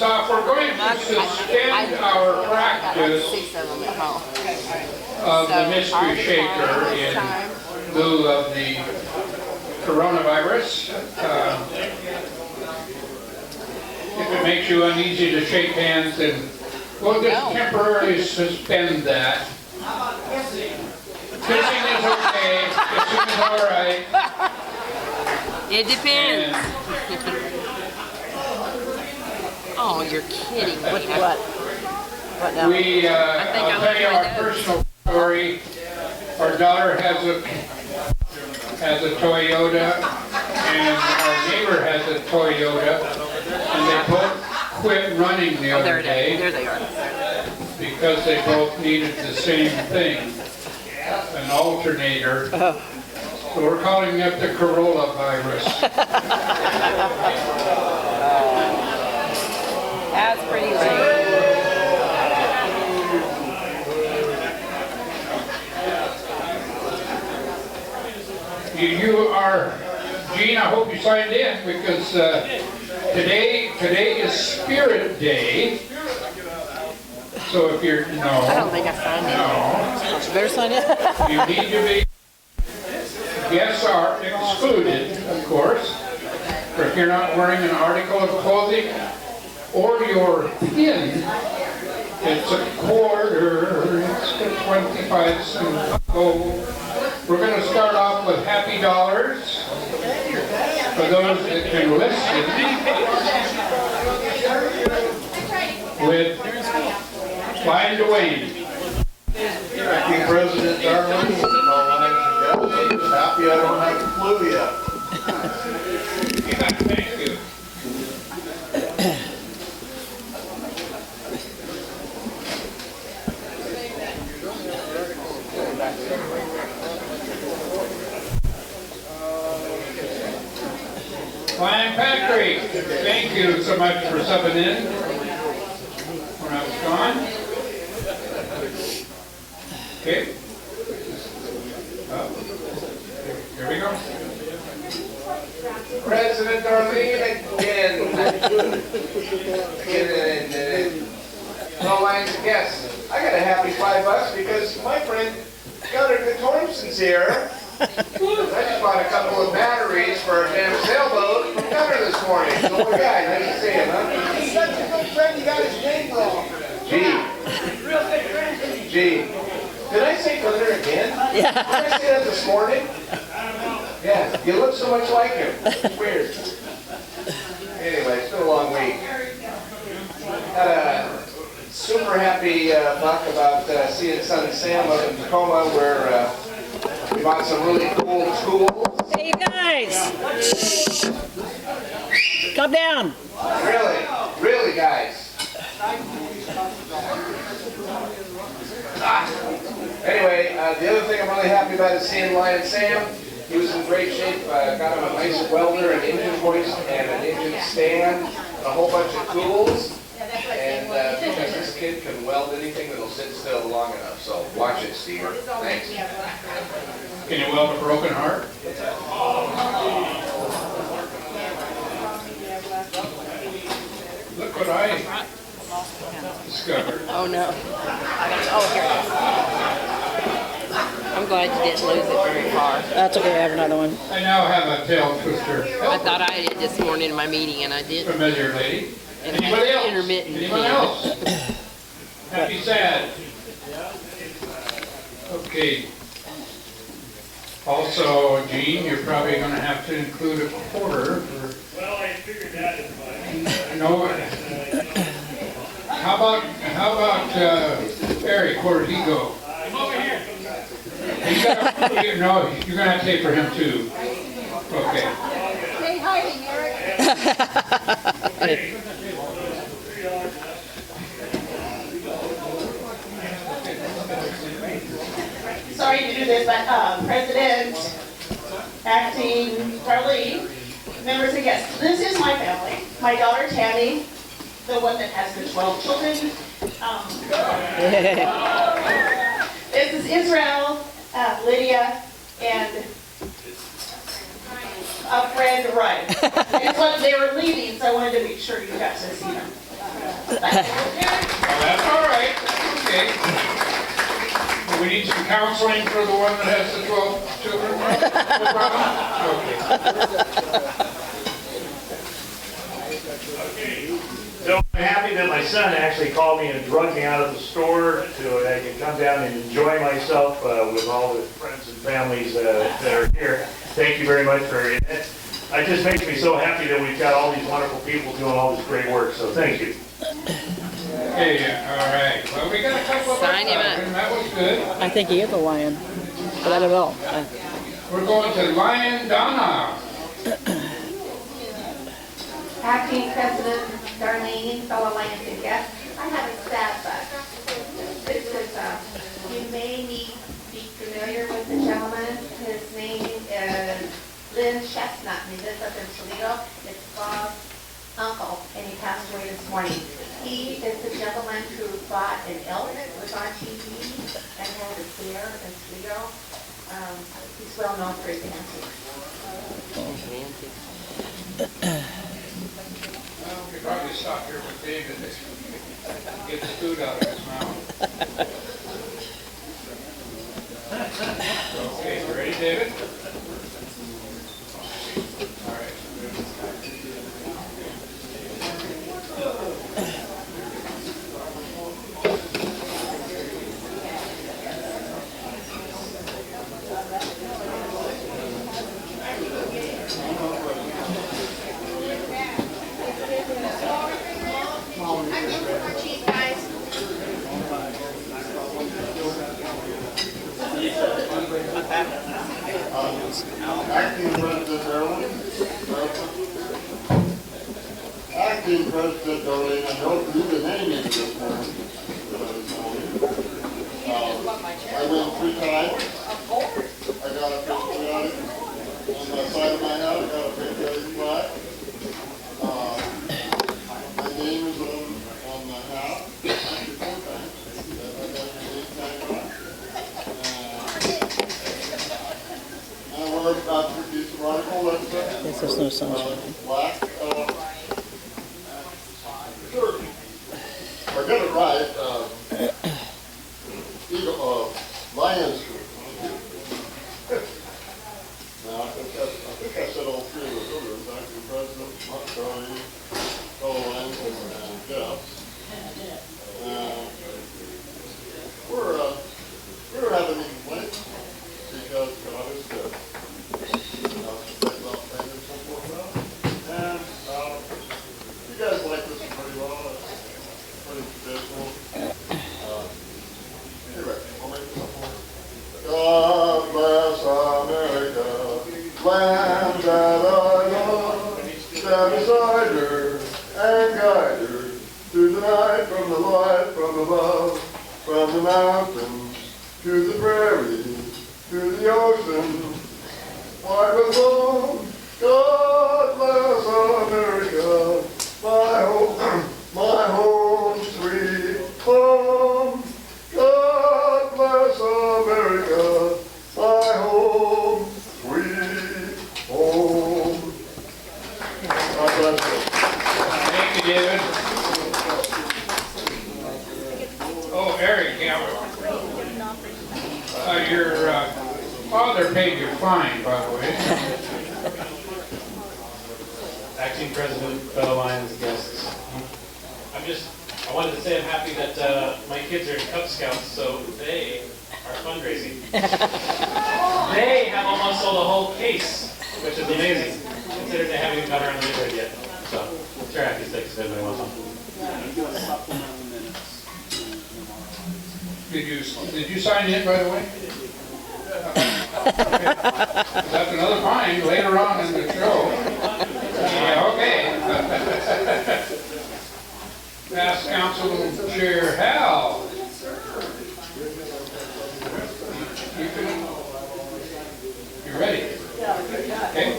things off. We're going to suspend our practice 6 of them at home. of the mystery shaker in lieu of the coronavirus. If it makes you uneasy to shake hands, then we'll just temporarily suspend that. Kissing is okay. Kissing is all right. It depends. Oh, you're kidding. What? What now? I'll tell you our personal story. Our daughter has a Toyota, and our neighbor has a Toyota, and they both quit running the other day. There they are. Because they both needed the same thing, an alternator. So we're calling it the Corolla virus. That's pretty lame. You are, Gene, I hope you signed in because today is Spirit Day. So if you're, no. I don't think I signed in. No. You better sign in. You need to be, guests are excluded, of course. Or if you're not wearing an article of clothing or your pin, it's a quarter, it's 25 cents. So we're going to start off with happy dollars for those that can listen with Flying Dwayne. Acting President Darling, all lines together. Happy I don't have the flu yet. Yeah, thank you. Flying Patrick, thank you so much for subbing in when I was gone. Okay. Here we go. President Darlene again. All lines of guests. I got a happy $5 because my friend Gunnar Thompson's here. I just bought a couple of batteries for our damn sailboat from Gunnar this morning. So what guy, nice to see him, huh? He's such a good friend, you got his name wrong. Gee. Did I say Gunnar again? Yeah. Did I say that this morning? Yeah, you look so much like him. It's weird. Anyway, it's been a long week. Had a super happy talk about seeing Son Sam up in Tacoma where we bought some really cool tools. Hey, you guys. Calm down. Really, guys. Anyway, the other thing I'm really happy about is seeing Lion Sam. He was in great shape. Got him a nice welder, an engine hoist, and an engine stand, and a whole bunch of tools. And because this kid can weld anything that'll sit still long enough. So watch it, Steve. Thanks. Can you weld a broken heart? Look what I discovered. Oh no. Oh, here it is. I'm glad you didn't lose it very far. That's okay, I have another one. I now have a tail twister. I thought I did this morning in my meeting and I didn't. Familiar lady. And Anybody else? intermittent. Anyone else? Happy sad. Okay. Also, Gene, you're probably going to have to include a quarter for. Well, I figured that in my. No. How about Barry? Where did he go? I'm over here. No, you're going to have to pay for him too. Okay. Stay hiding, Eric. Sorry to do this, but President, Acting Darlene, members and guests, this is my family. My daughter Tammy, the one that has the 12 children. This is Israel, Lydia, and a friend, Ryan. They were leaving, so I wanted to make sure you got to see them. That's all right. Okay. We need some counseling for the one that has the 12 children. Okay. So I'm happy that my son actually called me and drugged me out of the store so that I could come down and enjoy myself with all the friends and families that are here. Thank you very much for it. It just makes me so happy that we've got all these wonderful people doing all this great work, so thank you. Okay, all right. Well, we got a couple of Sign him up. and that was good. I think he is a lion, but I don't know. We're going to Lion Donna. Acting President Darlene, fellow Lions and guests, I have a stat book. This is, you may be familiar with the gentleman. His name is Lynn Chestnut, and he lives up in Toledo. It's Bob's uncle, and he passed away this morning. He is the gentleman who bought an elk that was on TV and had a bear in Toledo. He's well known for his antics. Well, we could probably stop here with David and get the food out of his mouth. Okay, you ready, David? All right. Acting President Darlene. Acting President Darlene, I don't do the name in this morning. I went 3 times. I got a patriotic on the side of my head. I got a patriotic flag. My name is on the hat. Actually 4 times. I got my name tagged on. This is no sunshine. Black, turkey. I got it right, lion's food. Now, I think I said all 3 of those others, acting president, Montgomery, fellow lions and Jeff. We're having a complaint because God is good. You guys like this one pretty well. It's pretty traditional. Anyway, I'll make this up for you. God bless America, land that I love. Stand beside her and guide her through the night from the light from above, from the mountains to the prairie, to the ocean. Wide with love, God bless America, my home sweet home. God bless America, my home sweet home. God bless you. Thank you, David. Oh, Eric, yeah. Your father paid your fine, by the way. Acting President, fellow Lions guests. I wanted to say I'm happy that my kids are in Cub Scouts, so they are fundraising. They have almost sold a whole case, which is amazing, considering they haven't even got around the neighborhood yet. So, share happy sticks if anybody wants one. Did you sign in, by the way? That's another fine later on in the show. Yeah, okay. Past Council Chair Hal. You ready? Okay.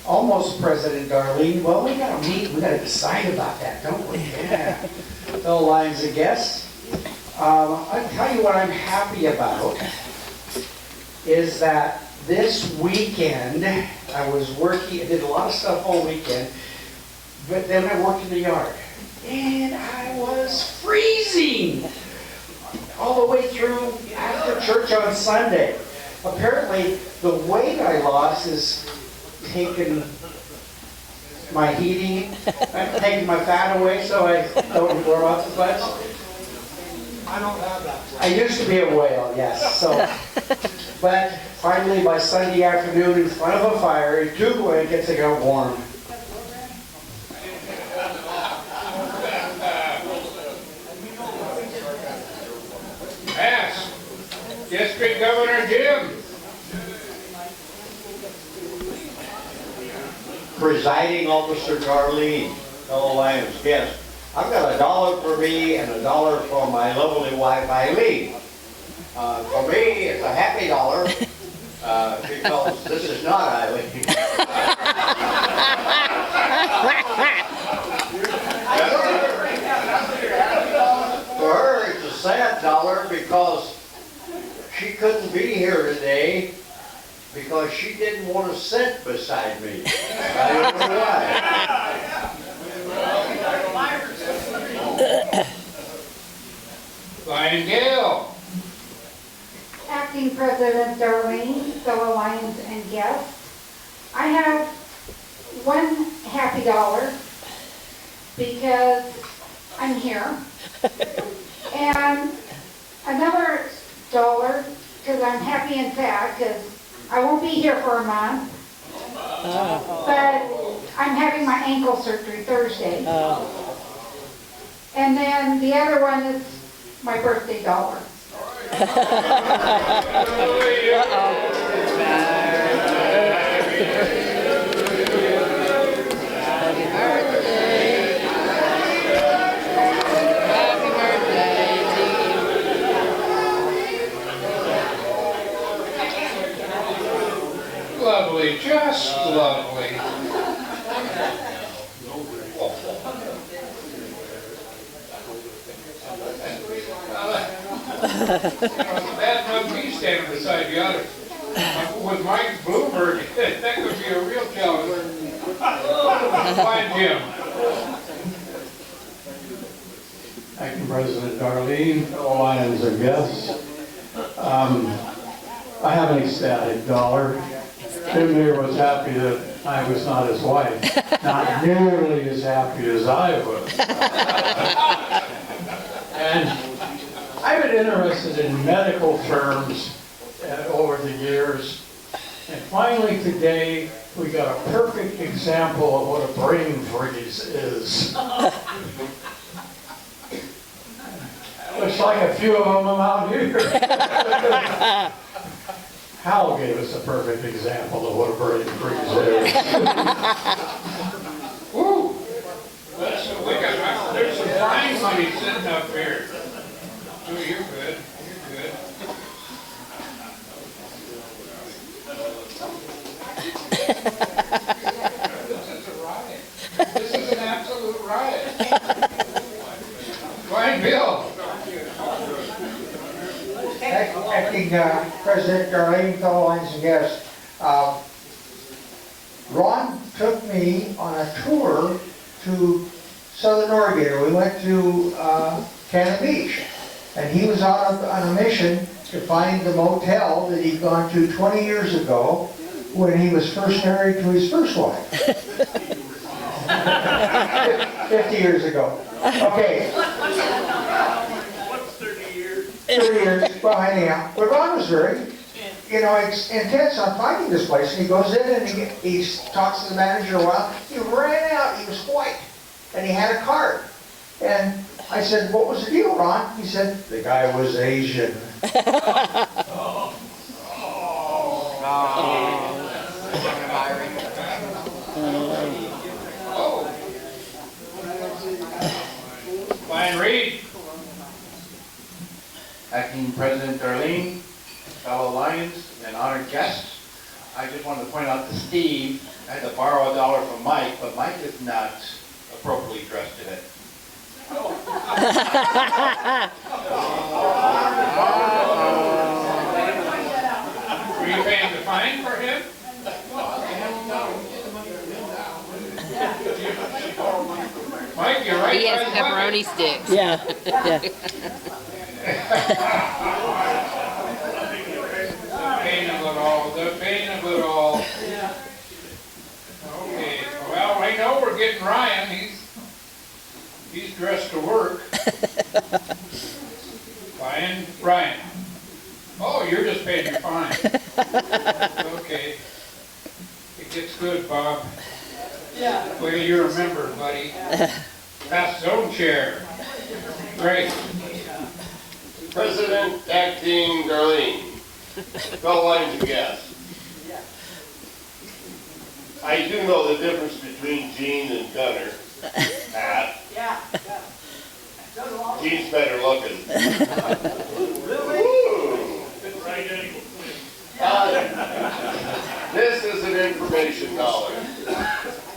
Almost President Darlene. Well, we gotta meet, we gotta decide about that, don't we? Yeah. Fellow Lions and guests, I'll tell you what I'm happy about is that this weekend, I was working, I did a lot of stuff all weekend, but then I worked in the yard. And I was freezing all the way through after church on Sunday. Apparently, the weight I lost is taking my heating, taking my fat away so I don't blow off the butts. I used to be a whale, yes. So, but finally by Sunday afternoon in front of a fire, in 2 blankets, I got warm. Ask District Governor Jim. Presiding Officer Darlene, fellow Lions guest. I've got $1 for me and $1 for my lovely wife Eileen. For me, it's a happy dollar because this is not Eileen. For her, it's a sad dollar because she couldn't be here today because she didn't want to sit beside me. I don't know why. Lion Gale. Acting President Darlene, fellow Lions and guests, I have one happy dollar because I'm here, and another dollar because I'm happy and sad because I won't be here for a month, but I'm having my ankle surgery Thursday. And then the other one is my birthday dollar. Lovely, just lovely. That's not me standing beside the other. With Mike Bloomberg, that could be a real challenge. Fine, Jim. Acting President Darlene, fellow Lions and guests. I have an ecstatic dollar. Jim here was happy that I was not his wife. Not nearly as happy as I was. And I've been interested in medical terms over the years. And finally today, we got a perfect example of what a brain freeze is. Looks like a few of them out here. Hal gave us a perfect example of what a brain freeze is. Woo! There's some fine money sitting up here. Oh, you're good. You're good. This is a riot. This is an absolute riot. Fine, Bill. Acting President Darlene, fellow Lions and guests, Ron took me on a tour to Southern Oregon. We went to Cannon Beach, and he was on a mission to find the motel that he'd gone to 20 years ago when he was first married to his first wife. 50 years ago. Okay. 30 years, well, anyhow. But Ron was very, intense on finding this place. And he goes in and he talks to the manager a while. He ran out, he was white, and he had a card. And I said, what was the deal, Ron? He said, the guy was Asian. Fine, Reed. Acting President Darlene, fellow Lions and honored guests, I just wanted to point out to Steve, I had to borrow $1 from Mike, but Mike is not appropriately dressed today. Were you paying the fine for him? Mike, you're right. He has by the pepperoni sticks. Yeah, yeah. The pain of it all, the pain of it all. Okay, well, I know we're getting Ryan, he's dressed to work. Ryan. Oh, you're just paying your fine. Okay. It gets good, Bob. Yeah. Well, you remember, buddy. That's zone chair. Great. President Acting Darlene, fellow lines and guests. I do know the difference between Gene and Gunner. Pat. Yeah. Gene's better looking. This is an information dollar.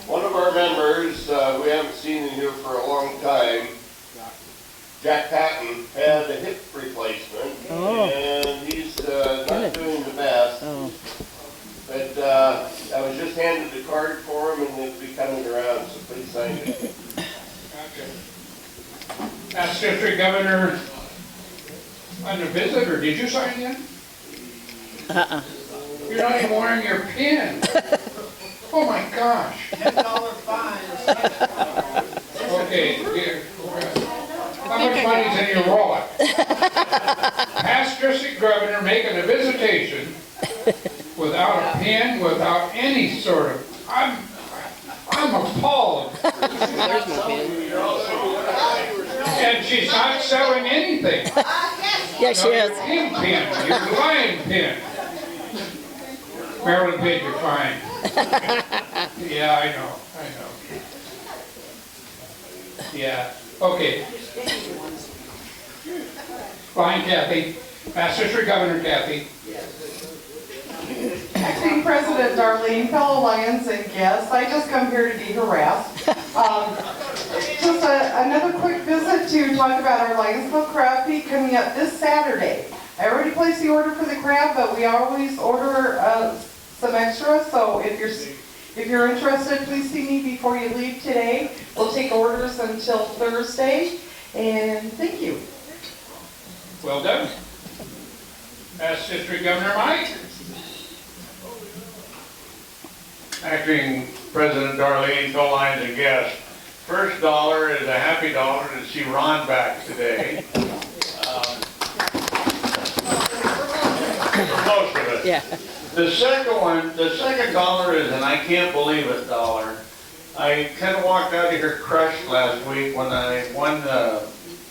One of our members, we haven't seen in here for a long time, Jack Patton, had a hip replacement, and he's not doing the best. But I was just handed the card for him, and it'll be coming around, so please sign it. That's District Governor under visit, or did you sign in? You're not even wearing your pin. Oh my gosh. $10 fine. Okay, here. How much money's in your wallet? Past District Governor making a visitation without a pin, without any sort of, I'm appalled. There's no pin. And she's not selling anything. Yeah, she is. Your kingpin, your lion pin. Marilyn paid your fine. Yeah, I know. Yeah, okay. Fine, Kathy. District Governor Kathy. Acting President Darlene, fellow Lions and guests, I just come here to be harassed. Just another quick visit to talk about our Lions Club Crab Feed coming up this Saturday. I already placed the order for the crab, but we always order some extra, so if you're interested, please see me before you leave today. We'll take orders until Thursday, and thank you. Well done. That's District Governor Mike. Acting President Darlene, fellow lines and guests. First dollar is a happy dollar to see Ron back today. Most of it. Yeah. The second dollar is an I can't believe it dollar. I kind of walked out of here crushed last week when I won the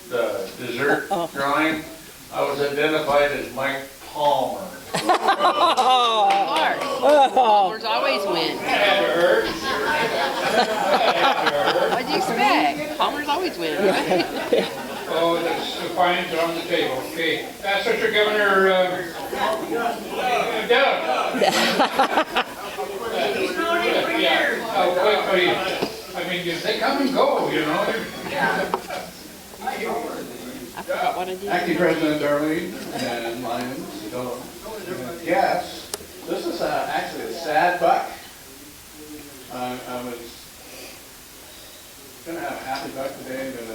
dessert drawing. I was identified as Mike Palmer. Mark. Palmers always win. What'd you expect? Palmers always win, right? Oh, that's the fines are on the table. Okay. That's District Governor Doug. Yeah. Oh, I mean, they come and go, you know. I forgot what I did. Acting President Darlene and Lions, yes, this is actually a sad buck. I was going to have a happy buck today, but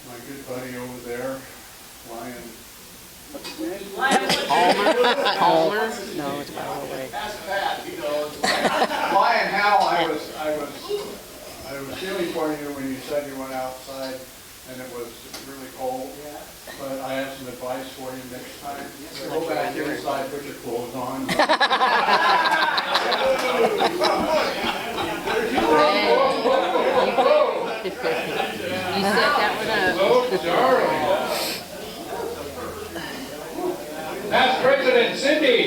my good buddy over there, Lion. Palmer? No, it's far away. Lion Hal, I was feeling for you when you said you went outside and it was really cold, but I have some advice for you next time. Go back inside, put your clothes on. You set that one up. Oh, darling. That's President Cindy.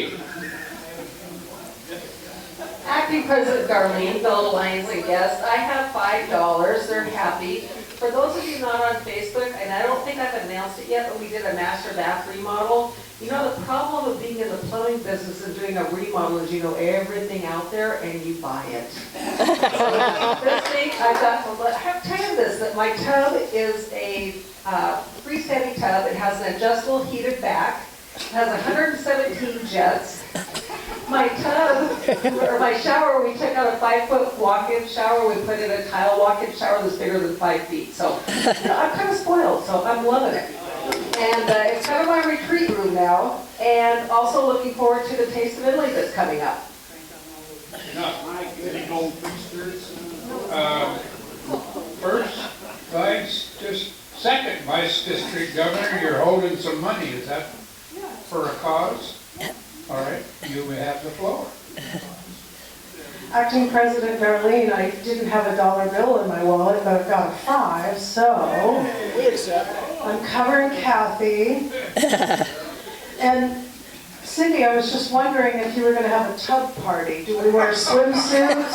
Acting President Darlene, fellow Lions and guests, I have $5. They're happy. For those of you not on Facebook, and I don't think I've announced it yet, but we did a master bath remodel. You know, the problem of being in the plumbing business and doing a remodel is you know everything out there and you buy it. This week, I have to tell you this, that my tub is a freestanding tub. It has an adjustable heated back. It has 117 jets. my tub, or my shower, we took out a 5-foot walk-in shower, we put in a tile walk-in shower that's bigger than 5 feet. So, I'm kind of spoiled, so I'm loving it. And it's kind of my retreat room now, and also looking forward to the Taste of Italy that's coming up. Second vice district governor, you're holding some money. Is that for a cause? All right, you may have the floor. Acting President Darlene, I didn't have a dollar bill in my wallet, but I've got a 5, so I'm covering Kathy. And Cindy, I was just wondering if you were going to have a tub party. Do we wear swimsuits?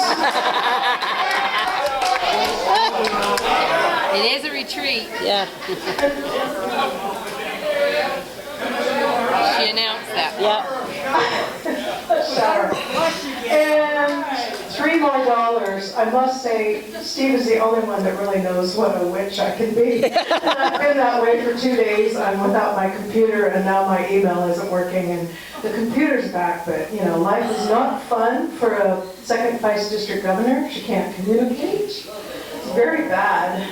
It is a retreat. Yeah. She announced that. Yeah. Shower. And $3 more. I must say, Steve is the only one that really knows what a witch I can be. And I've been that way for 2 days. I'm without my computer, and now my email isn't working, and the computer's back. But, you know, life is not fun for a second vice district governor. She can't communicate. It's very bad.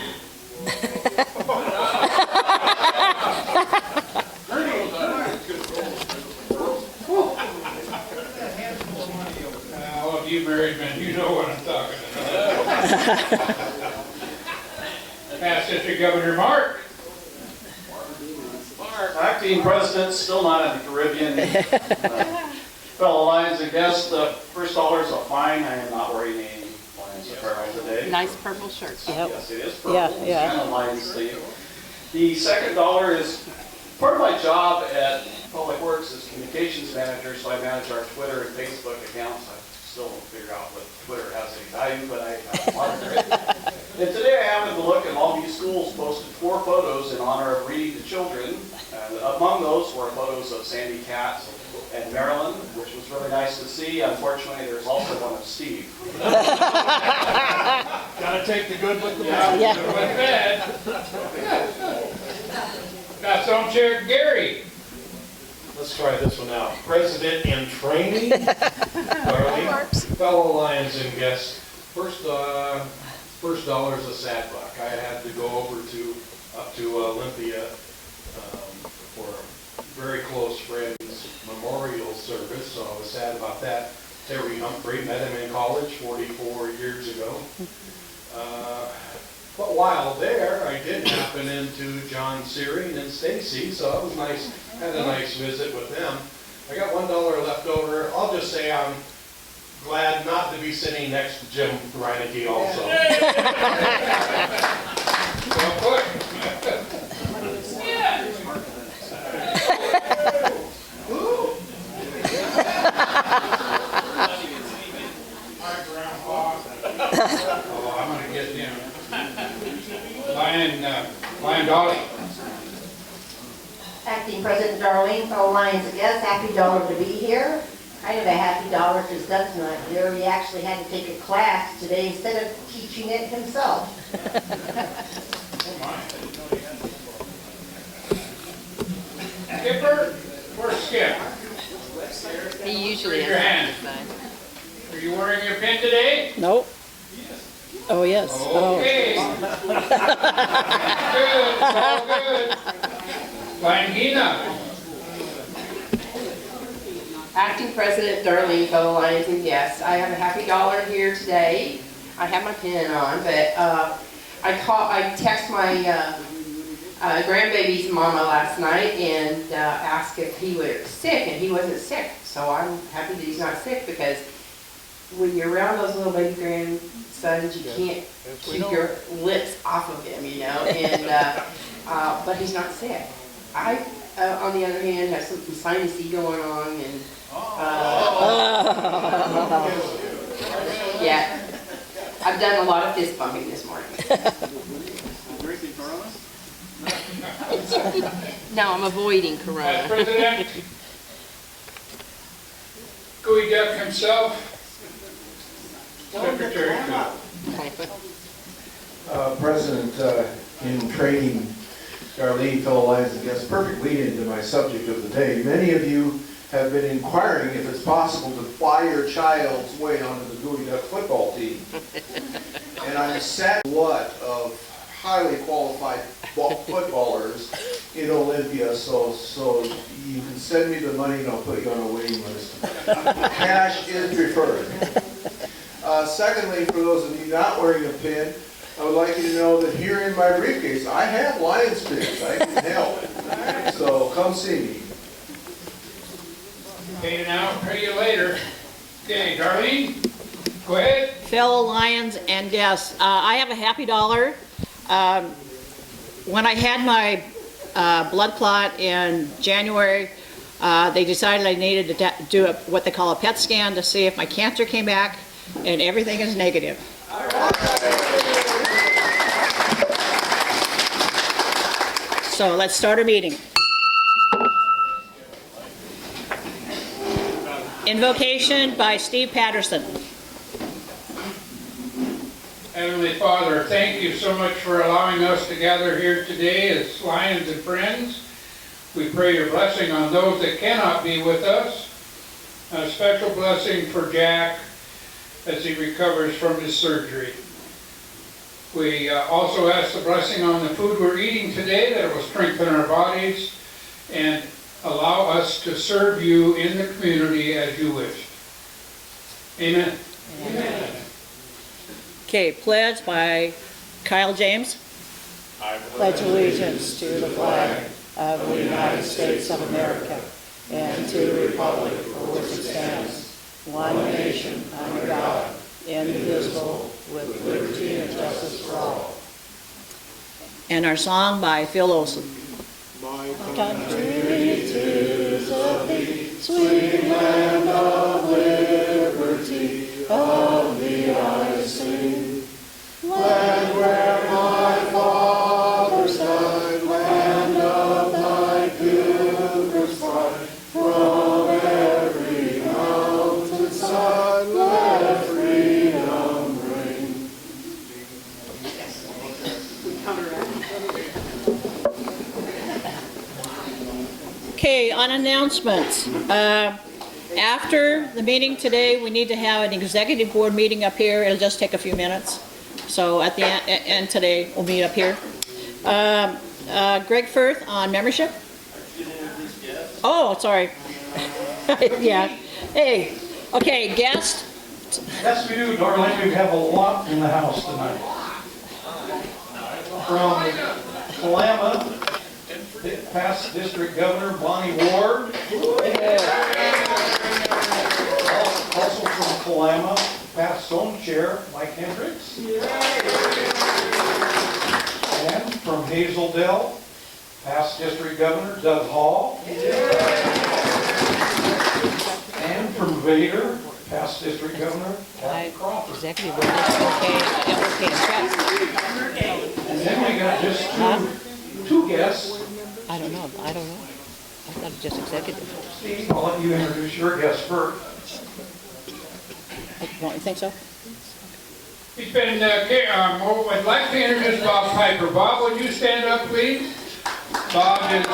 All of you married men, you know what I'm talking about. Past District Governor Mark. Acting President, still not in the Caribbean. Fellow Lions and guests, the first $1 is a fine. I am not wearing any Lions apparel today. Nice purple shirt. Yep. Yes, it is purple. Yeah, It's yeah. kind of Lions theme. The second $1 is part of my job at Public Works as communications manager, so I manage our Twitter and Facebook accounts. I still don't figure out what Twitter has any value, but I monitor it. And today I happened to look, and Longview Schools posted 4 photos in honor of reading to children. And among those were photos of Sandy Katz and Marilyn, which was really nice to see. Unfortunately, there's also one of Steve. Gotta take the good with the bad. Yeah. Good with bad. Got some chair, Gary. Let's try this one out. President in training. Fellow Lions and guests. First $1 is a sad buck. I had to go over up to Olympia for a very close friend's memorial service, so I was sad about that. Terry Humphrey, met him in college 44 years ago. But while there, I did happen into John Searing and Stacy, so it was nice. Had a nice visit with them. I got $1 left over. I'll just say I'm glad not to be sitting next to Jim Reineke also. Well put. Oh, I'm gonna get him. Lion Dolly. Acting President Darlene, fellow Lions and guests, happy dollar to be here. Kind of a happy dollar because Doug's not here. He actually had to take a class today instead of teaching it himself. Skipper, where's Skip? He usually Raise your hand. Are you wearing your pin today? Nope. Oh, yes. Okay. Good, all good. Lion Gina. Acting President Darlene, fellow Lions and guests, I have a happy dollar here today. I have my pin on, but I text my grandbaby's mama last night and asked if he was sick, and he wasn't sick. So I'm happy that he's not sick, because when you're around those little baby grandsons, you can't keep your lips off of him, you know. And but he's not sick. I, on the other hand, have something sinusy going on, and yeah, I've done a lot of fist bumping this morning. No, I'm avoiding corona. President. Gooey Duck himself. Secretary. President in training, Darlene, fellow Lions and guests, perfect lead into my subject of the day. Many of you have been inquiring if it's possible to buy your child's way onto the Dewey Duck football team. And I'm sad what of highly qualified footballers in Olympia, so you can send me the money and I'll put you on a waiting list. Cash is preferred. Secondly, for those of you not wearing a pin, I would like you to know that here in my briefcase, I have Lions pins. I can help. So come see me. Okay, now, pay you later. Okay, Darlene, go ahead. Fellow Lions and guests, I have a happy dollar. When I had my blood clot in January, they decided I needed to do what they call a PET scan to see if my cancer came back, and everything is negative. So let's start our meeting. Invocation by Steve Patterson. Heavenly Father, thank you so much for allowing us to gather here today as Lions and friends. We pray your blessing on those that cannot be with us. A special blessing for Jack as he recovers from his surgery. We also ask the blessing on the food we're eating today, that it will strengthen our bodies and allow us to serve you in the community as you wish. Amen. Amen. Okay, pledge by Kyle James. I Pledge allegiance to the flag of the United States of America and to the republic for which it stands, one nation under God, indivisible, with liberty and justice for all. And our song by Phil Olson. My country is of thee, sweet land of liberty, of thee I sing. Land where my fathers died, land of thy pilgrim's pride, from every mountain side, let freedom ring. Okay, on announcements. After the meeting today, we need to have an executive board meeting up here. It'll just take a few minutes. So at the end today, we'll meet up here. Greg Firth on membership. Oh, sorry. Yeah. Hey. Okay, guest. Yes, we do, Darlene. We have a lot in the house tonight. From Kalama, past District Governor Bonnie Ward. Also from Kalama, past Zone Chair Mike Hendricks. And from Hazeldale, past District Governor Doug Hall. And from Vader, past District Governor Kathy Crawford. Executive board, okay. And then we got just two guests. I don't know. I thought it was just executive. Steve, I'll let you introduce your guest first. Don't you think so? He's been, I'd like to introduce Bob Piper. Bob, would you stand up, please? Bob is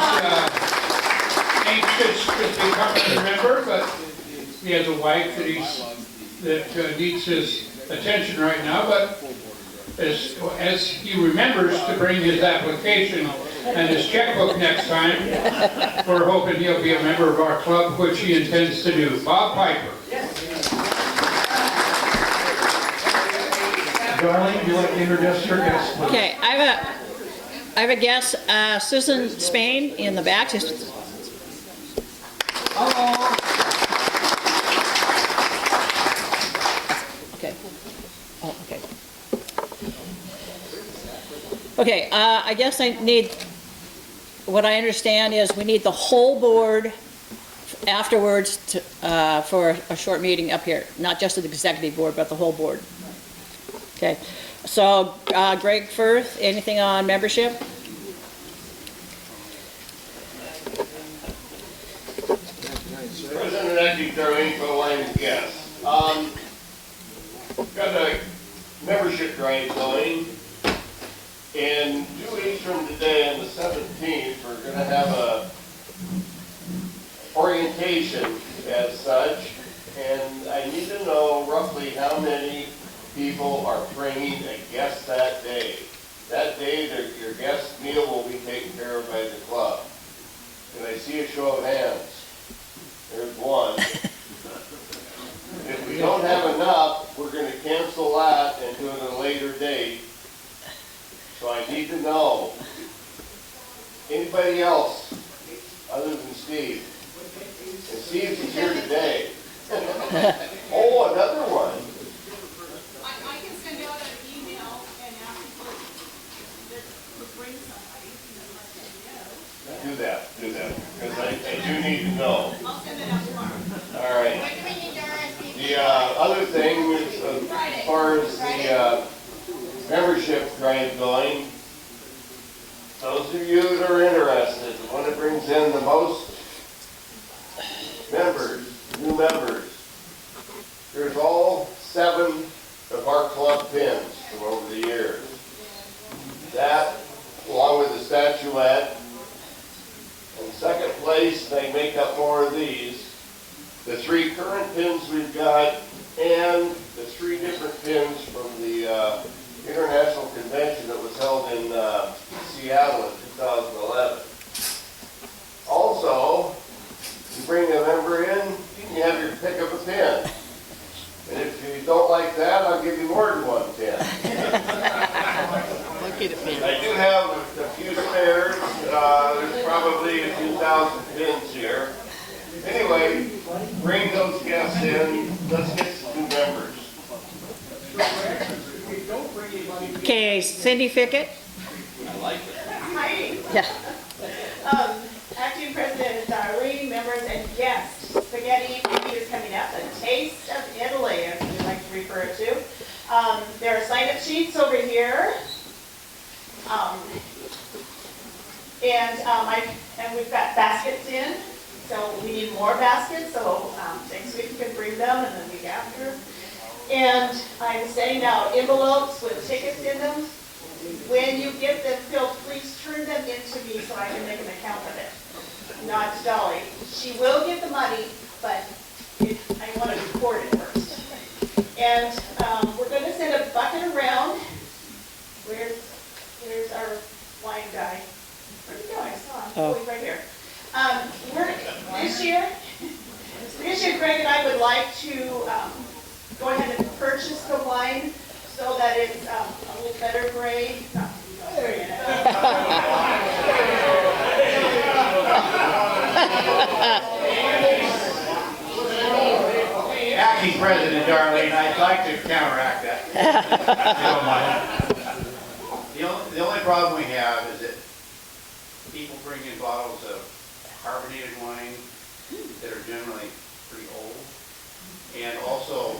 anxious to become a member, but he has a wife that needs his attention right now. But as he remembers to bring his application and his checkbook next time, we're hoping he'll be a member of our club, which he intends to do. Bob Piper. Darlene, would you like to introduce your guest, please? Okay, I have a guest, Susan Spain in the back. Hello. Okay. Oh, okay. Okay, I guess I need, what I understand is we need the whole board afterwards to, for a short meeting up here, not just the executive board, but the whole board. Okay, so Greg Firth, anything on membership? President-elect Darlene for the Lions guests. Got a membership drive going, and 2 weeks from today, on the 17th, we're going to have a orientation as such, and I need to know roughly how many people are bringing a guest that day. That day, your guest meal will be taken care of by the club. Can I see a show of hands? There's one. If we don't have enough, we're going to cancel that and do it at a later date. So I need to know. Anybody else other than Steve? And Steve's is here today. Oh, another one. I can send out an email and ask people to bring somebody. Do that, because I do need to know. I'll send it out tomorrow. All right. The other thing is, as far as the membership drive going, those of you that are interested, the one that brings in the most members, new members, there's all 7 of our club pins from over the years. That, along with the statuette, in second place, they make up more of these. The 3 current pins we've got, and the 3 different pins from the international convention that was held in Seattle in 2011. Also, you bring a member in, you can have your pick of a pin. And if you don't like that, I'll give you more than 1 pin. I do have a few spares. There's probably a few thousand pins here. Anyway, bring those guests in. Let's get some new members. Okay, Cindy Fickett? I like it. Hi. Yeah. Acting President Darlene, members and guests. Spaghetti is coming up. A Taste of Italy, as we like to refer it to. There are sign-up sheets over here. And we've got baskets in, so we need more baskets, so next week you can bring them and the week after. And I'm sending out envelopes with tickets in them. When you get them filled, please turn them into me so I can make an account of it. Not to Dolly. She will get the money, but I want to record it first. And we're going to send a bucket around. Where's our wine guy? Where'd he go? I saw him. Oh, he's right here. This year, Greg and I would like to go ahead and purchase the wine so that it's a little better grade. Acting President Darlene, I'd like to counteract that. If you don't mind. The only problem we have is that people bring in bottles of carbonated wine that are generally pretty old. And also,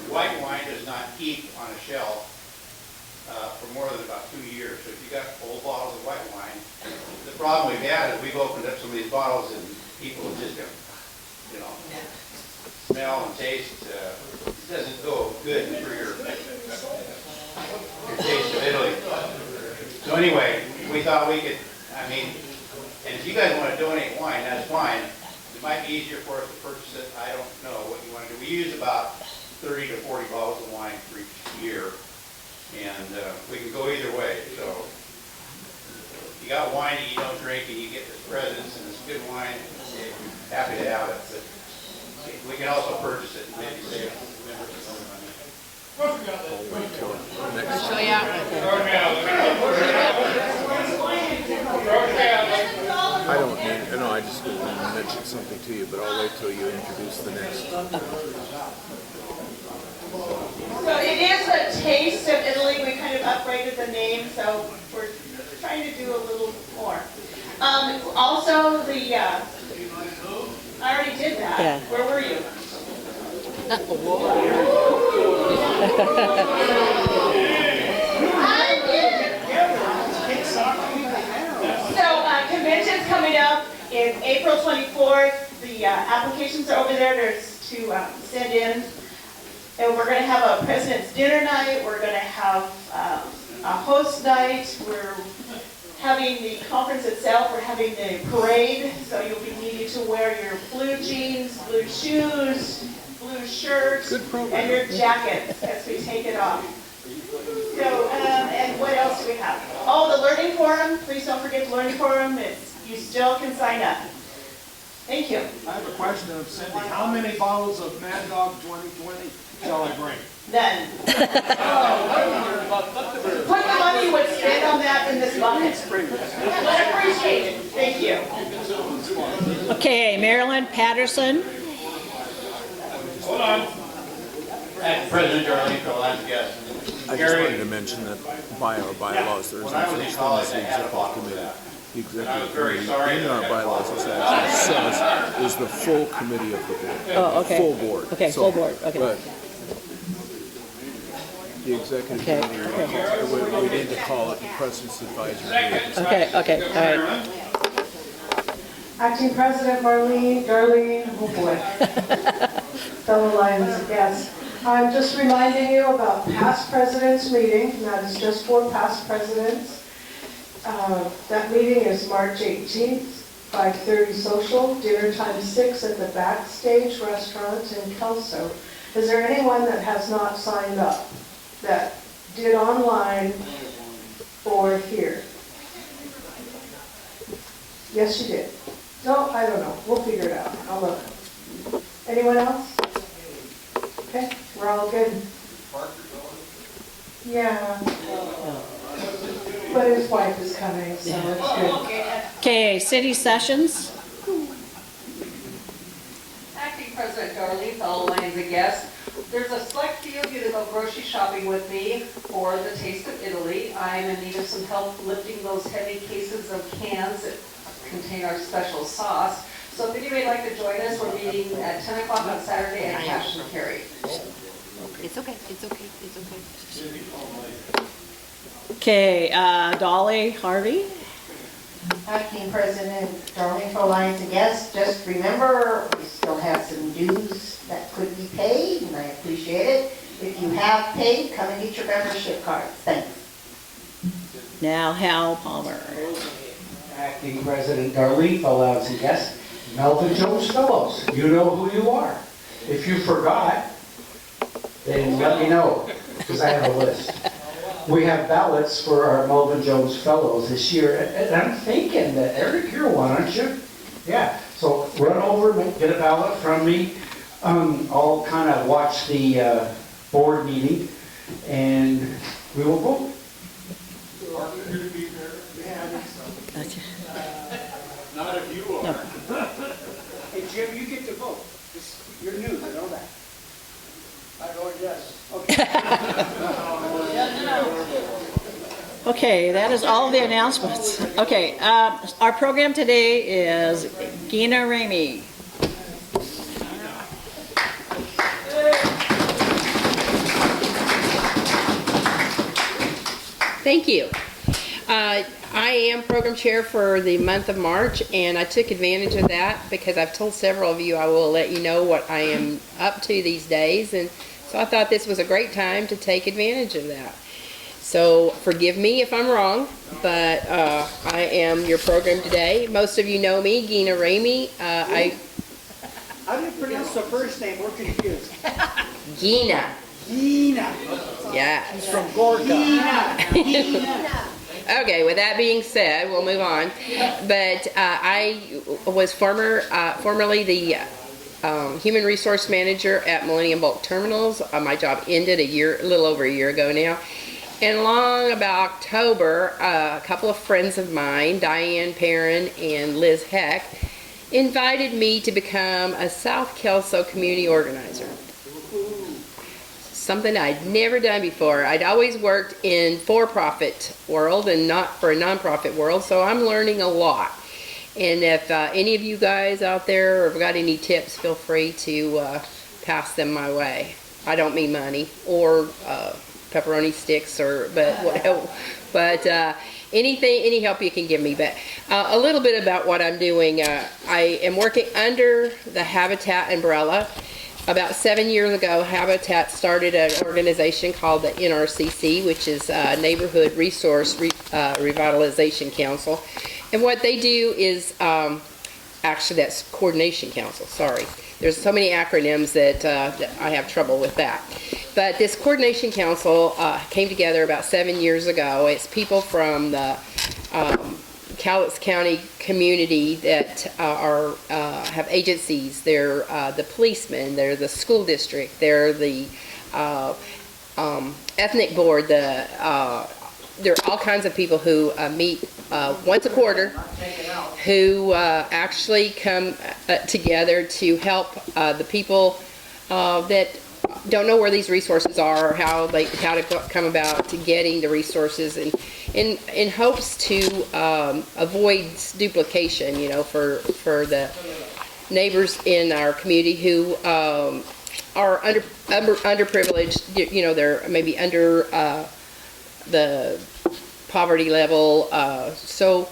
white wine does not keep on a shelf for more than about 2 years. So if you got old bottles of white wine, the problem we've had is we've opened up some of these bottles and people just don't, smell and taste. It doesn't go good for your taste of Italy. So anyway, we thought we could, and if you guys want to donate wine, that's fine. It might be easier for us to purchase it. I don't know what you want to do. We use about 30 to 40 bottles of wine for each year, and we can go either way. So if you got wine that you don't drink and you get this presents and it's good wine, happy to have it. But we can also purchase it and maybe save members some money. I'll show you out. I don't need, no, I just mentioned something to you, but I'll wait till you introduce the next. So it is a Taste of Italy. We kind of upgraded the name, so we're trying to do a little more. Also, I already did that. Yeah. Where were you? So convention's coming up in April 24th. The applications are over there. There's to send in. And we're going to have a president's dinner night. We're going to have a host night. having the conference itself, we're having the parade, so you'll be needing to wear your blue jeans, blue shoes, blue shirts, and your jackets as we take it off. So, and what else do we have? Oh, the learning forum. Please don't forget the learning forum. You still can sign up. Thank you. I have a question of Cindy. How many bottles of Mad Dog 2020 shall I bring? None. Put the money you would spend on that in this bucket. But appreciate it. Thank you. Okay, Marilyn Patterson. Hold on. President Darlene, for the last guest. I just wanted to mention that by our bylaws, there is no such thing as the executive committee. The executive committee in our bylaws is actually says is the full committee of the board. Oh, okay. Full board. Okay, full board, okay. But the executive committee, we need to call it the President's Advisory Group. Okay, all right. Acting President Darlene, oh boy, fellow Lions and guests. I'm just reminding you about past presidents meeting, and that is just for past presidents. That meeting is March 18th, 5:30 social, dinner time 6 at the Backstage Restaurant in Kelso. Is there anyone that has not signed up, that did online or here? Yes, you did. No, I don't know. We'll figure it out. I'll look. Anyone else? Okay, we're all good. Yeah. But his wife is coming, so it's good. Okay, city sessions. Acting President Darlene, fellow Lions and guests, there's a select few of you that go grocery shopping with me for the Taste of Italy. I'm in need of some help lifting those heavy cases of cans that contain our special sauce. So if anybody would like to join us, we're meeting at 10 o'clock on Saturday at Cash and Carry. It's okay, it's okay, it's okay. Okay, Dolly Harvey. Acting President Darlene for Lions and guests, just remember, we still have some dues that could be paid, and I appreciate it. If you have paid, come and get your membership cards. Thanks. Now Hal Palmer. Acting President Darlene, fellow Lions and guests, Melvin Jones Fellows, you know who you are. If you forgot, then let me know, because I have a list. We have ballots for our Melvin Jones Fellows this year, and I'm thinking that, Eric, you're one, aren't you? Yeah, so run over, get a ballot from me. I'll kind of watch the board meeting, and we will vote. Not if you are. Hey, Jim, you get to vote. You're new, I know that. I vote yes. Okay, that is all the announcements. Okay, our program today is Gina Ramey. Thank you. I am program chair for the month of March, and I took advantage of that because I've told several of you I will let you know what I am up to these days, and so I thought this was a great time to take advantage of that. So forgive me if I'm wrong, but I am your program today. Most of you know me, Gina Ramey. How do you pronounce the first name? We're confused. Gina. Gina. Yeah. He's from Gorka. Gina. Okay, with that being said, we'll move on. But I was formerly the Human Resource Manager at Millennium Bulk Terminals. My job ended a little over a year ago now. And along about October, a couple of friends of mine, Diane Perrin and Liz Heck, invited me to become a South Kelso community organizer. Something I'd never done before. I'd always worked in for-profit world and not for a non-profit world, so I'm learning a lot. And if any of you guys out there have got any tips, feel free to pass them my way. I don't mean money or pepperoni sticks but any help you can give me. But a little bit about what I'm doing. I am working under the Habitat umbrella about 7 years ago, Habitat started an organization called the NRCC, which is Neighborhood Resource Revitalization Council. And what they do is, actually that's Coordination Council, sorry. There's so many acronyms that I have trouble with that. But this Coordination Council came together about 7 years ago. It's people from the Cowlitz County community that have agencies. They're the policemen, they're the school district, they're the ethnic board, there are all kinds of people who meet once a quarter, who actually come together to help the people that don't know where these resources are, or how to come about to getting the resources, and in hopes to avoid duplication, you know, for the neighbors in our community who are underprivileged, you know, they're maybe under the poverty level. So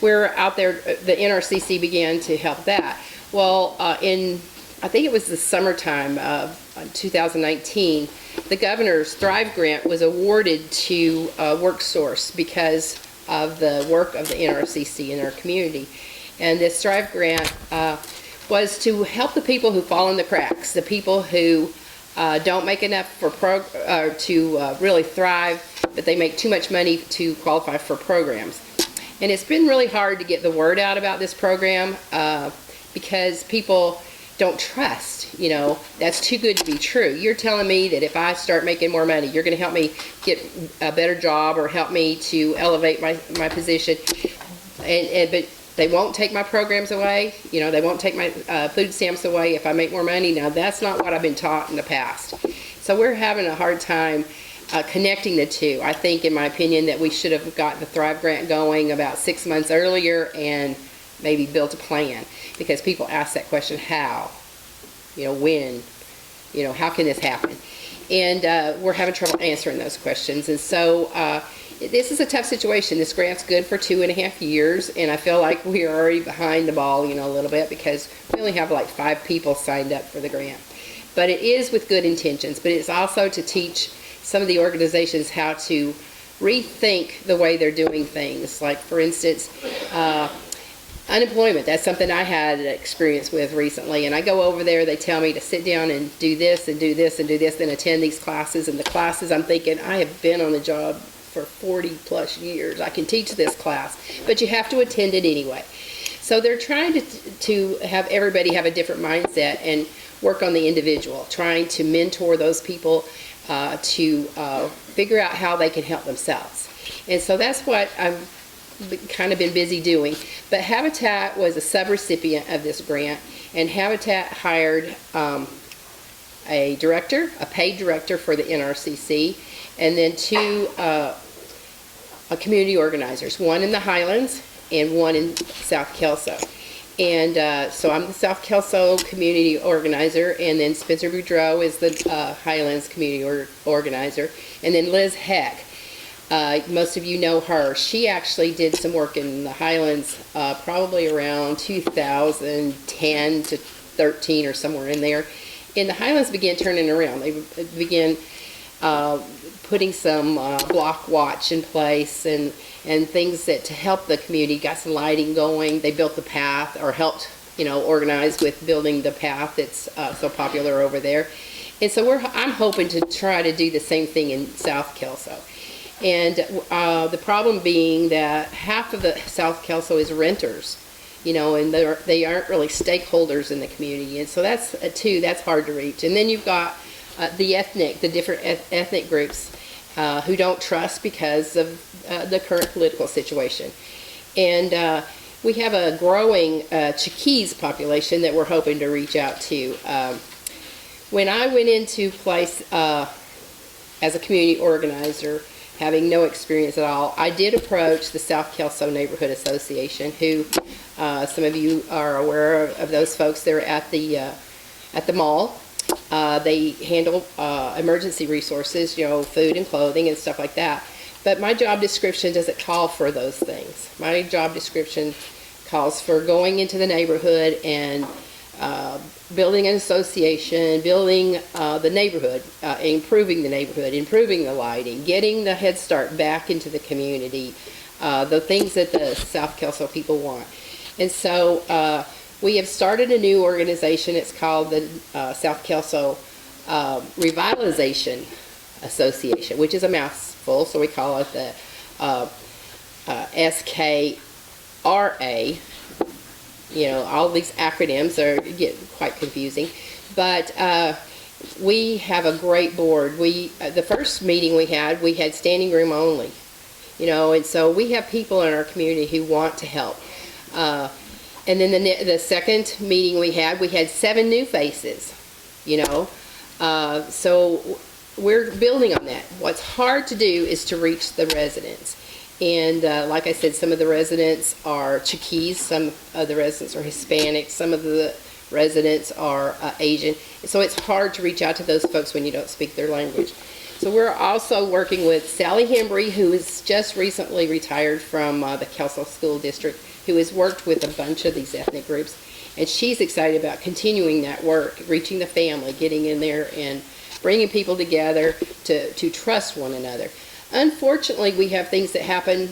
we're out there, the NRCC began to help that. Well, I think it was the summertime of 2019, the governor's Thrive Grant was awarded to WorkSource because of the work of the NRCC in our community. And this Thrive Grant was to help the people who fall in the cracks, the people who don't make enough for to really thrive, but they make too much money to qualify for programs. And it's been really hard to get the word out about this program because people don't trust, you know, that's too good to be true. You're telling me that if I start making more money, you're going to help me get a better job or help me to elevate my position, but they won't take my programs away, you know, they won't take my food stamps away if I make more money. Now, that's not what I've been taught in the past. So we're having a hard time connecting the two. I think, in my opinion, that we should have got the Thrive Grant going about 6 months earlier and maybe built a plan, because people ask that question, how, you know, when, you know, how can this happen? And we're having trouble answering those questions. And so this is a tough situation. This grant's good for 2.5 years, and I feel like we are already behind the ball, you know, a little bit, because we only have like 5 people signed up for the grant. But it is with good intentions, but it's also to teach some of the organizations how to rethink the way they're doing things. Like, for instance, unemployment. That's something I had experience with recently, and I go over there, they tell me to sit down and do this and do this and do this, then attend these classes. And the classes, I'm thinking, I have been on the job for 40 plus years. I can teach this class, but you have to attend it anyway. So they're trying to have everybody have a different mindset and work on the individual, trying to mentor those people to figure out how they can help themselves. And so that's what I've kind of been busy doing. But Habitat was a subrecipient of this grant, and Habitat hired a director, a paid director for the NRCC, and then 2 community organizers, one in the Highlands and one in South Kelso. And so I'm the South Kelso community organizer, and then Spencer Boudreau is the Highlands community organizer, and then Liz Heck. Most of you know her. She actually did some work in the Highlands probably around 2010 to 13 or somewhere in there. And the Highlands began turning around. They began putting some block watch in place and things that to help the community, got some lighting going. They built the path, or helped, you know, organize with building the path that's so popular over there. And so I'm hoping to try to do the same thing in South Kelso. And the problem being that half of the South Kelso is renters, you know, and they aren't really stakeholders in the community. And so that's that's hard to reach. And then you've got the different ethnic groups who don't trust because of the current political situation. And we have a growing Chickees population that we're hoping to reach out to. When I went into place as a community organizer, having no experience at all, I did approach the South Kelso Neighborhood Association, who some of you are aware of those folks. They're at the mall. They handle emergency resources, you know, food and clothing and stuff like that. But my job description doesn't call for those things. My job description calls for going into the neighborhood and building an association, building the neighborhood, improving the neighborhood, improving the lighting, getting the Head Start back into the community, the things that the South Kelso people want. And so we have started a new organization. It's called the South Kelso Revitalization Association, which is a mouthful, so we call it the SKRA. You know, all these acronyms get quite confusing, but we have a great board. The first meeting we had standing room only, you know, and so we have people in our community who want to help. And then the second meeting we had 7 new faces, you know, so we're building on that. What's hard to do is to reach the residents. And like I said, some of the residents are Chiquis, some of the residents are Hispanic, some of the residents are Asian. So it's hard to reach out to those folks when you don't speak their language. So we're also working with Sally Hembry, who is just recently retired from the Kelso School District, who has worked with a bunch of these ethnic groups. And she's excited about continuing that work, reaching the family, getting in there and bringing people together to trust one another. Unfortunately, we have things that happen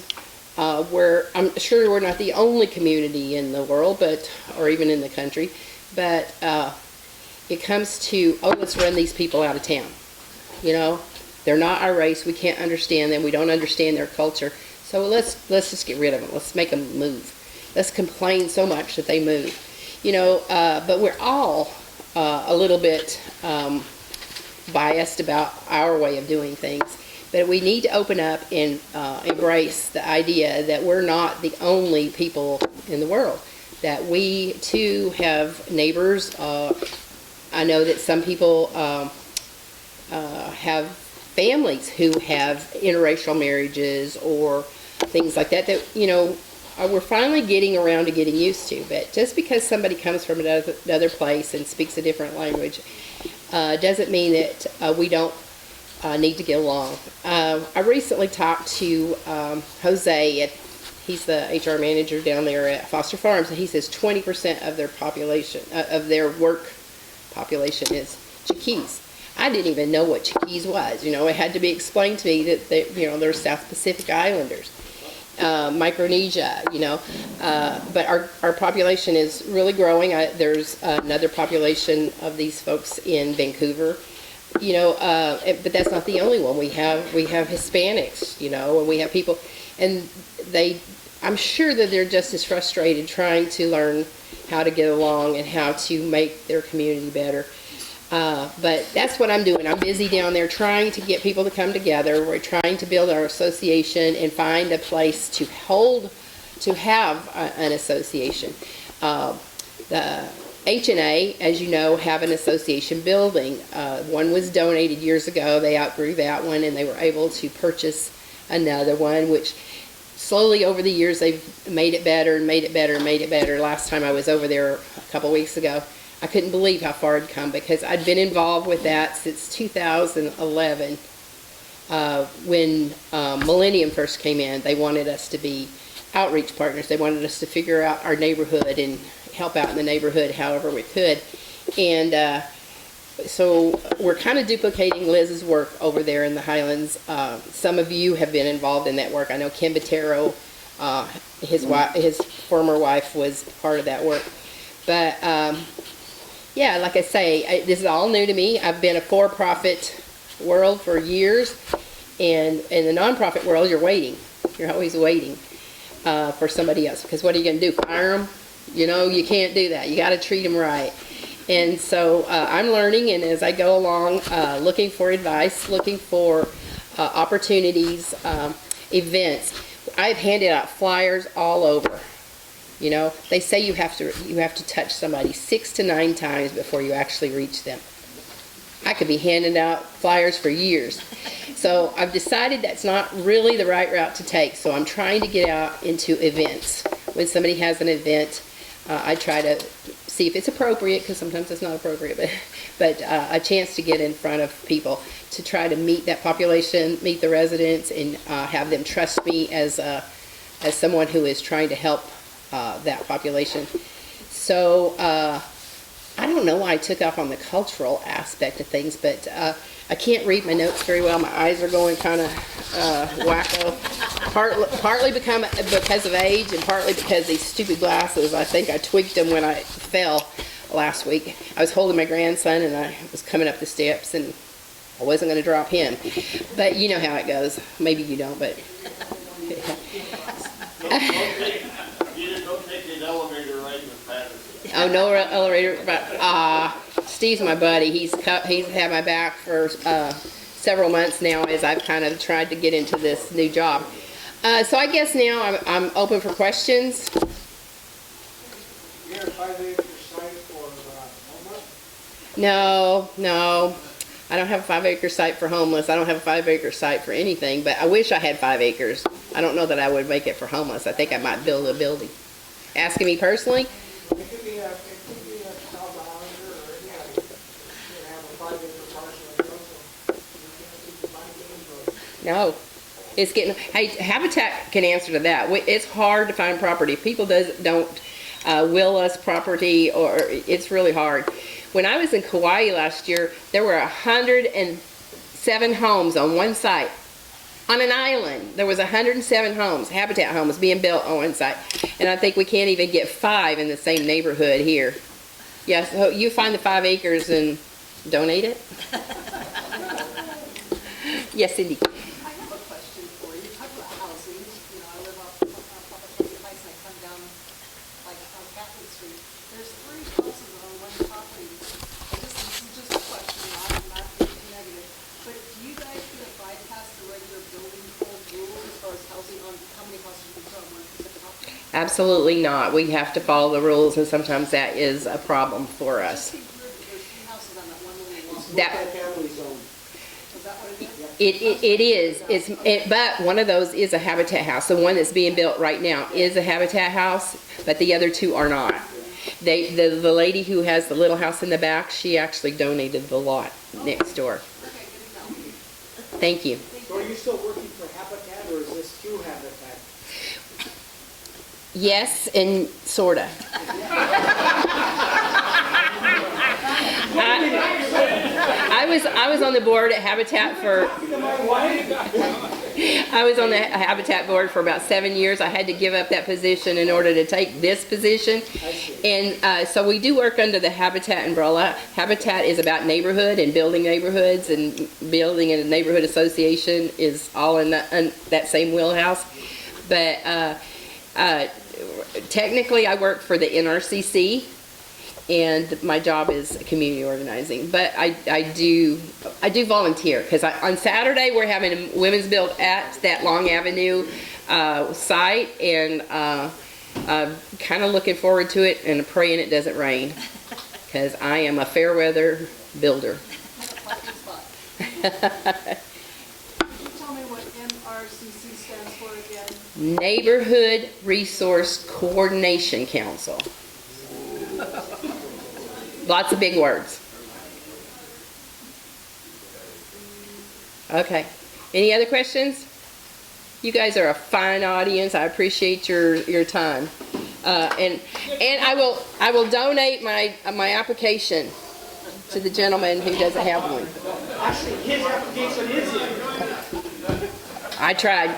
where I'm sure we're not the only community in the world, or even in the country, but it comes to, oh, let's run these people out of town. You know, they're not our race. We can't understand them. We don't understand their culture. So let's just get rid of them. Let's make them move. Let's complain so much that they move. You know, but we're all a little bit biased about our way of doing things. But we need to open up and embrace the idea that we're not the only people in the world, that we too have neighbors. I know that some people have families who have interracial marriages or things like that, you know, we're finally getting around to getting used to. But just because somebody comes from another place and speaks a different language doesn't mean that we don't need to get along. I recently talked to Jose. He's the HR manager down there at Foster Farms, and he says 20% of their population, of their work population, is Chiquis. I didn't even know what Chiquis was. You know, it had to be explained to me that they're South Pacific Islanders, Micronesia. You know, but our population is really growing. There's another population of these folks in Vancouver. You know, but that's not the only one. We have Hispanics, you know, and we have people, and I'm sure that they're just as frustrated trying to learn how to get along and how to make their community better. But that's what I'm doing. I'm busy down there trying to get people to come together. We're trying to build our association and find a place to have an association. The H&A, as you know, have an association building. One was donated years ago. They outgrew that one, and they were able to purchase another one, which slowly over the years they've made it better and made it better and made it better. Last time I was over there a couple weeks ago, I couldn't believe how far it'd come, because I'd been involved with that since 2011 when Millennium first came in. They wanted us to be outreach partners. They wanted us to figure out our neighborhood and help out in the neighborhood however we could. And so we're kind of duplicating Liz's work over there in the Highlands. Some of you have been involved in that work. I know Ken Bottero, his former wife, was part of that work. But yeah, like I say, this is all new to me. I've been a for-profit world for years, and in the nonprofit world, you're waiting. You're always waiting for somebody else, because what are you going to do, fire them? You know, you can't do that. You got to treat them right. And so I'm learning, and as I go along, looking for advice, looking for opportunities, events. I've handed out flyers all over. You know, they say you have to touch somebody 6 to 9 times before you actually reach them. I could be handing out flyers for years. So I've decided that's not really the right route to take. So I'm trying to get out into events. When somebody has an event, I try to see if it's appropriate, because sometimes it's not appropriate, but a chance to get in front of people to try to meet that population, meet the residents, and have them trust me as someone who is trying to help that population. So I don't know why I took off on the cultural aspect of things, but I can't read my notes very well. My eyes are going kind of wacko. Partly because of age and partly because these stupid glasses. I think I tweaked them when I fell last week. I was holding my grandson and I was coming up the steps and I wasn't going to drop him. But you know how it goes. Maybe you don't, but... Don't take an elevator ride with Patterson. Oh, no elevator, but Steve's my buddy. He's had my back for several months now as I've kind of tried to get into this new job. So I guess now I'm open for questions. You have 5 acre site for homeless? No. I don't have a 5 acre site for homeless. I don't have a 5 acre site for anything, but I wish I had 5 acres. I don't know that I would make it for homeless. I think I might build a building. Asking me personally? It could be a $1,000 or any other. You can have a 5 acre parcel like those. No. It's getting, hey, Habitat can answer to that. It's hard to find property. If people don't will us property, or it's really hard. When I was in Kauai last year, there were 107 homes on one site. On an island, there was 107 homes, Habitat homes, being built on one site. And I think we can't even get 5 in the same neighborhood here. Yeah, so you find the 5 acres and donate it? Yes, Cindy. I have a question for you. Talk about housing. You know, I live off a place and I come down like on Catholic Street. There's 3 houses on one property. This is just a question, not anything negative. But do you guys get a bypass the regular building code rules as far as housing on how many houses you can put on one specific property? Absolutely not. We have to follow the rules, and sometimes that is a problem for us. There's 3 houses on that one little lot. That Family zone. Is that what it is? it is. But one of those is a Habitat house. The one that's being built right now is a Habitat house, but the other 2 are not. The lady who has the little house in the back, she actually donated the lot next door. Thank you. So are you still working for Habitat or is this through Habitat? Yes, and sorta. I was on the board at Habitat for. I was on the Habitat board for about 7 years. I had to give up that position in order to take this position. And so we do work under the Habitat umbrella. Habitat is about neighborhood and building neighborhoods, and building a neighborhood association is all in that same wheelhouse. But technically I work for the NRCC, and my job is community organizing. But I do volunteer, because on Saturday we're having a women's build at that Long Avenue site, and I'm kind of looking forward to it and praying it doesn't rain, because I am a fair weather builder. Can you tell me what NRCC stands for again? Neighborhood Resource Coordination Council. Lots of big words. Okay. Any other questions? You guys are a fine audience. I appreciate your time. And I will donate my application to the gentleman who doesn't have one. Actually, his application is in. I tried.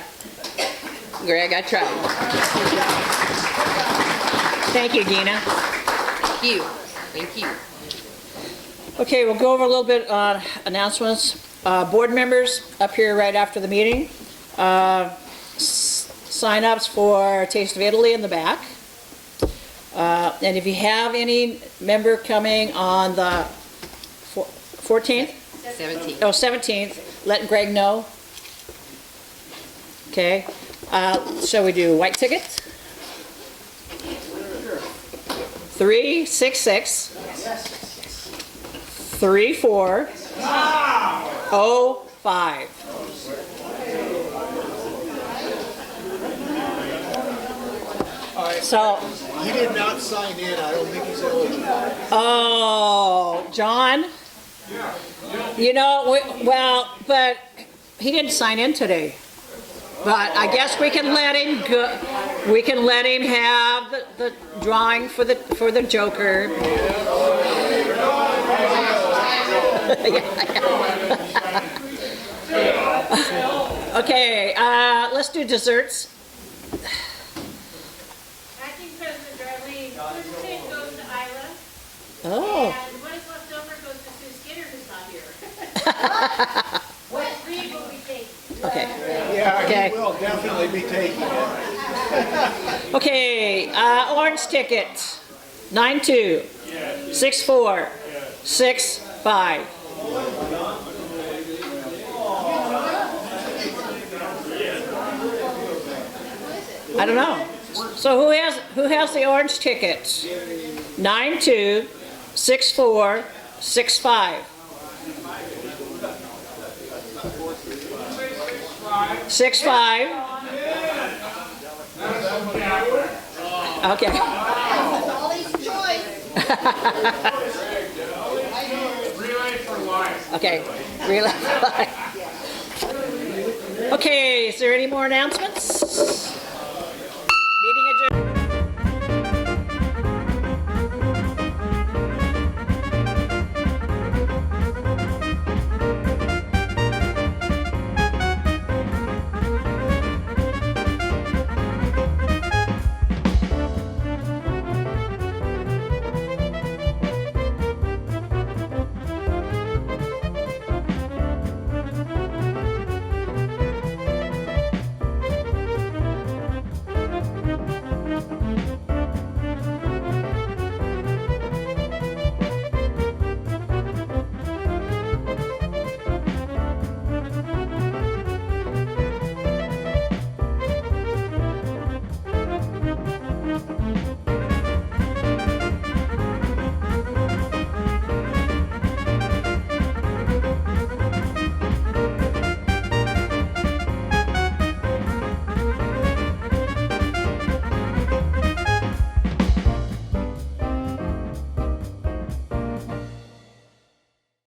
Greg, I tried. Thank you, Gina. Thank you. Thank you. Okay, we'll go over a little bit on announcements. Board members up here right after the meeting. Sign-ups for Taste of Italy in the back. And if you have any member coming on the 14th? 17th. Oh, 17th, let Greg know. Okay. Shall we do white tickets? 366 3405. So He did not sign in. I don't think he's eligible. oh, John, you know, but he didn't sign in today. But I guess we can let him go. We can let him have the drawing for the Joker. Okay, let's do desserts. Acting President Darlene, one thing goes to Isla. Oh. And what is left over goes to Sue Skinner, who's not here. What three will we take? Okay. Yeah, Okay. he will definitely be taking it. Okay, orange ticket, 926465. I don't know. So who has the orange ticket? 926465. 65. Okay. Ollie's choice. Relay for life. Okay. Relay. Okay, is there any more announcements?